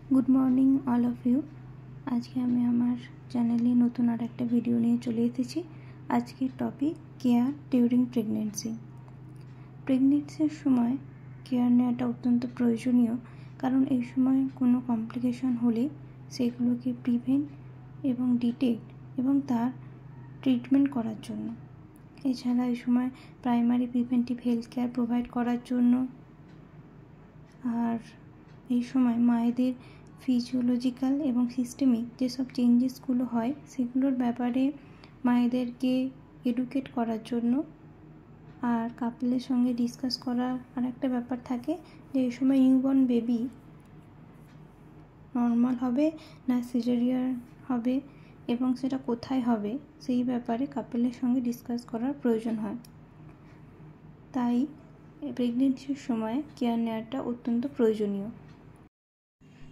Good morning all of you. आज के हमें हमार चैनल नतून और एक भिडियो नहीं चले एसेছি। आज के टपिक केयर डिउरिंग प्रेगनेंसि। प्रेगनेंसिर समय केयर नेওয়াটা अत्यंत प्रयोजनीय, कारण এই সময় কোনো কমপ্লিকেশন হলে সেগুলোকে প্রিভেন্ট এবং ডিটেক্ট এবং তার ট্রিটমেন্ট করার জন্য, এছাড়া এই সময় primary preventive health care provide করার জন্য আর এই সময় মায়েদের ফিজিওলজিক্যাল এবং সিস্টেমিক যেসব চেঞ্জেসগুলো হয় সেগুলোর ব্যাপারে মায়েদেরকে এডুকেট করার জন্য আর কাপলের সঙ্গে ডিসকাস করার আর একটা ব্যাপার থাকে যে এই সময় নিউবর্ন বেবি নর্মাল হবে না সিজারিয়ান হবে এবং সেটা কোথায় হবে সেই ব্যাপারে কাপলের সঙ্গে ডিসকাস করার প্রয়োজন হয়। তাই প্রেগনেন্সির সময় কেয়ার নেওয়াটা অত্যন্ত প্রয়োজনীয়।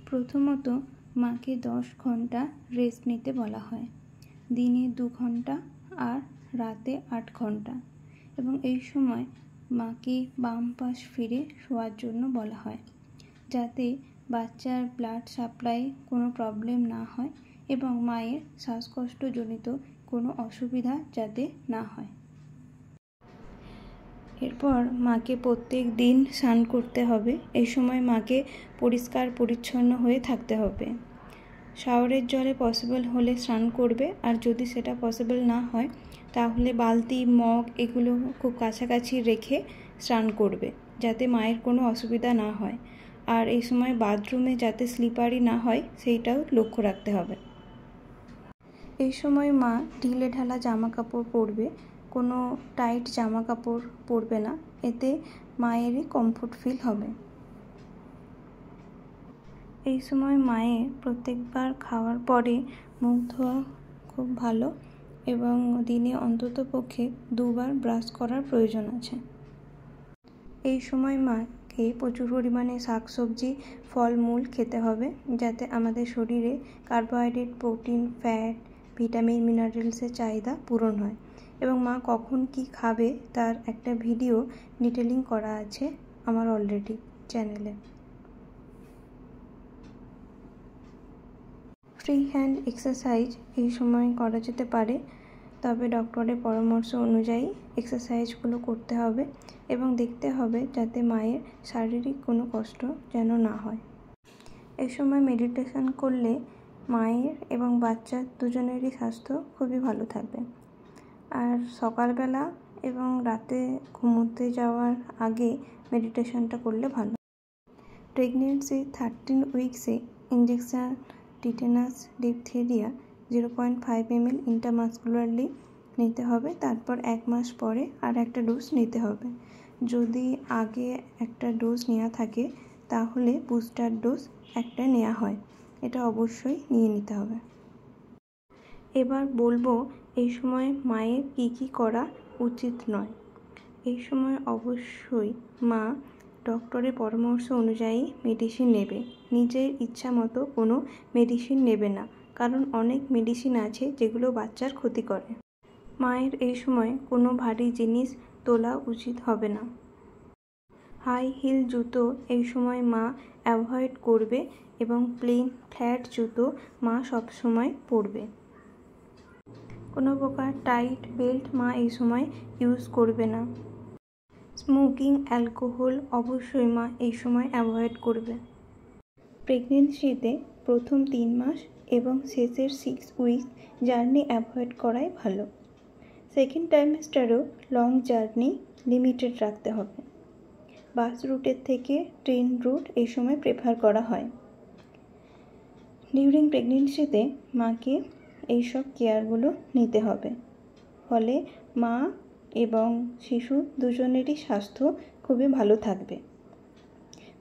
প্রথমত মাকে 10 ঘন্টা রেস্ট নিতে বলা হয়, দিনে 2 ঘন্টা আর রাতে 8 ঘন্টা, এবং এই সময় মাকে বাম পাশ ফিরে শোয়ার জন্য বলা হয় যাতে বাচ্চার ব্লাড সাপ্লাই কোনো প্রবলেম না হয় এবং মায়ের শ্বাসকষ্টজনিত কোনো অসুবিধা যাতে না হয়। এরপর মাকে প্রত্যেক দিন স্নান করতে হবে। এই সময় মাকে পরিষ্কার পরিচ্ছন্ন হয়ে থাকতে হবে। শাওয়ারের জলে পসিবল হলে স্নান করবে, আর যদি সেটা পসিবল না হয় তাহলে বালতি মগ এগুলো খুব কাছাকাছি রেখে স্নান করবে যাতে মায়ের কোনো অসুবিধা না হয়। আর এই সময় বাথরুমে যাতে স্লিপারি না হয় সেইটাও লক্ষ্য রাখতে হবে। এই সময় মা ঢিলে ঢালা জামা কাপড় পরবে, কোনো টাইট জামা কাপড় পরবে না, এতে মায়েরই কমফোর্ট ফিল হবে। এই সময় মায়ের প্রত্যেকবার খাওয়ার পরে মুখ ধোয়া খুব ভালো এবং দিনে অন্তত পক্ষে 2 বার ব্রাশ করার প্রয়োজন আছে। এই সময় মাকে প্রচুর পরিমাণে শাকসবজি ফলমূল খেতে হবে যাতে আমাদের শরীরে কার্বোহাইড্রেট প্রোটিন ফ্যাট ভিটামিন মিনারেলসের চাহিদা পূরণ হয়। এবং মা কখন কি খাবে তার একটা ভিডিও ডিটেলিং করা আছে আমার অলরেডি চ্যানেলে। ফ্রি হ্যান্ড এক্সারসাইজ এই সময় করা যেতে পারে, তবে ডক্টরের পরামর্শ অনুযায়ী এক্সারসাইজগুলো করতে হবে এবং দেখতে হবে যাতে মায়ের শারীরিক কোনো কষ্ট যেন না হয়। এই সময় মেডিটেশন করলে মায়ের এবং বাচ্চার দুজনেরই স্বাস্থ্য খুবই ভালো থাকবে। আর সকালবেলা এবং রাতে ঘুমোতে যাওয়ার আগে মেডিটেশনটা করলে ভালো। প্রেগনেন্সি 13 উইকসে injection tetanus diphtheria 0.5 ml intramuscularly নিতে হবে, তারপর 1 মাস পরে আর একটা ডোজ নিতে হবে। যদি আগে একটা ডোজ নেওয়া থাকে তাহলে বুস্টার ডোজ একটা নেওয়া হয়, এটা অবশ্যই নিয়ে নিতে হবে। এবার বলবো এই সময় মায়ের কি করা উচিত নয়। এই সময় অবশ্যই মা ডক্টরের পরামর্শ অনুযায়ী মেডিসিন নেবে, নিজের ইচ্ছা মতো কোনো মেডিসিন নেবে না, কারণ অনেক মেডিসিন আছে যেগুলো বাচ্চার ক্ষতি করে। মায়ের এই সময় কোনো ভারী জিনিস তোলা উচিত হবে না। হাই হিল জুতো এই সময় মা অ্যাভয়েড করবে এবং প্লেন ফ্ল্যাট জুতো মা সবসময় পরবে। কোনো প্রকার টাইট বেল্ট মা এই সময় ইউজ করবে না। স্মোকিং অ্যালকোহল অবশ্যই মা এই সময় অ্যাভয়েড করবে। প্রেগনেন্সিতে প্রথম 3 মাস এবং শেষের 6 উইক জার্নি অ্যাভয়েড করাই ভালো। সেকেন্ড ট্রাইমেস্টারেও লং জার্নি লিমিটেড রাখতে হবে। বাস রুটের থেকে ট্রেন রুট এই সময় প্রেফার করা হয়। ডিউরিং প্রেগনেন্সিতে মাকে এইসব কেয়ারগুলো নিতে হবে, ফলে মা এবং শিশু দুজনেরই স্বাস্থ্য খুবই ভালো থাকবে।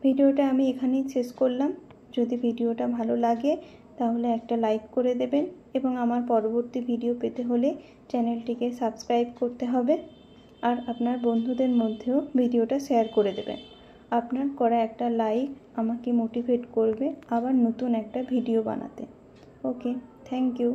ভিডিওটা আমি এখানেই শেষ করলাম। যদি ভিডিওটা ভালো লাগে তাহলে একটা লাইক করে দেবেন এবং আমার পরবর্তী ভিডিও পেতে হলে চ্যানেলটিকে সাবস্ক্রাইব করতে হবে, আর আপনার বন্ধুদের মধ্যেও ভিডিওটা শেয়ার করে দেবেন। আপনার করা একটা লাইক আমাকে মোটিভেট করবে আবার নতুন একটা ভিডিও বানাতে। ওকে, থ্যাংক ইউ।